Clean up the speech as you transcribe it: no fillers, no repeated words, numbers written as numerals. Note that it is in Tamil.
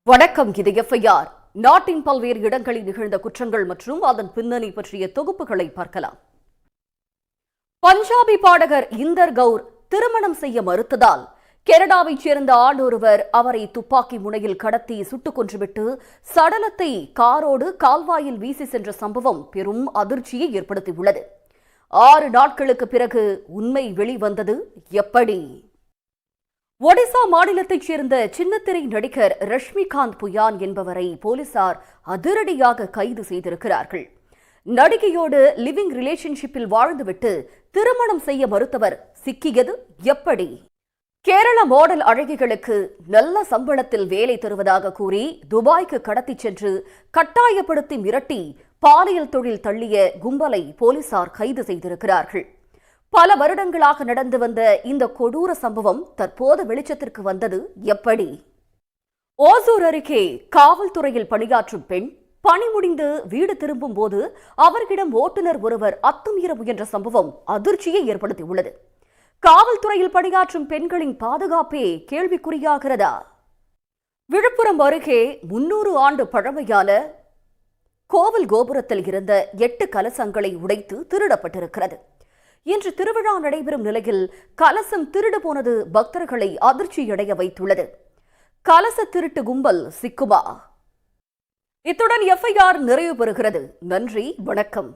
வணக்கம். இது எஃப்ஐஆர். நாட்டின் பல்வேறு இடங்களில் நிகழ்ந்த குற்றங்கள் மற்றும் அதன் பின்னணி பற்றிய தொகுப்புகளை பார்க்கலாம். பஞ்சாபி பாடகர் இந்தர் கவுர் திருமணம் செய்ய மறுத்ததால் கனடாவைச் சேர்ந்த ஆண் ஒருவர் அவரை துப்பாக்கி முனையில் கடத்தி சுட்டுக் கொன்றுவிட்டு சடலத்தை காரோடு கால்வாயில் வீசி சென்ற சம்பவம் பெரும் அதிர்ச்சியை ஏற்படுத்தியுள்ளது. 6 நாட்களுக்கு பிறகு உண்மை வெளிவந்தது எப்படி? ஒடிசா மாநிலத்தைச் சேர்ந்த சின்னத்திரை நடிகர் ரஷ்மிகாந்த் புயான் என்பவரை போலீசார் அதிரடியாக கைது செய்திருக்கிறார்கள். நடிகையோடு லிவிங் ரிலேஷன்ஷிப்பில் வாழ்ந்துவிட்டு திருமணம் செய்ய மறுத்தவர் சிக்கியது எப்படி? கேரள மாடல் அழகிகளுக்கு நல்ல சம்பளத்தில் வேலை தருவதாக கூறி துபாய்க்கு கடத்திச் சென்று கட்டாயப்படுத்தி மிரட்டி பாலியல் தொழில் தள்ளிய கும்பலை போலீசார் கைது செய்திருக்கிறார்கள். பல வருடங்களாக நடந்து வந்த இந்த கொடூர சம்பவம் தற்போது வெளிச்சத்திற்கு வந்தது எப்படி? ஓசூர் அருகே காவல்துறையில் பணியாற்றும் பெண் பணி முடிந்து வீடு திரும்பும் போது அவர்களிடம் ஓட்டுநர் ஒருவர் அத்துமீற முயன்ற சம்பவம் அதிர்ச்சியை ஏற்படுத்தியுள்ளது. காவல்துறையில் பணியாற்றும் பெண்களின் பாதுகாப்பே கேள்விக்குறியாகிறதா? விழுப்புரம் அருகே 300 ஆண்டு பழமையான கோவில் கோபுரத்தில் இருந்த 8 கலசங்களை உடைத்து திருடப்பட்டிருக்கிறது. இன்று திருவிழா நடைபெறும் நிலையில் கலசம் திருடு போனது பக்தர்களை அதிர்ச்சியடைய வைத்துள்ளது. கலச திருட்டு கும்பல் சிக்குமா? இத்துடன் எஃப்ஐஆர் நிறைவு பெறுகிறது. நன்றி, வணக்கம்.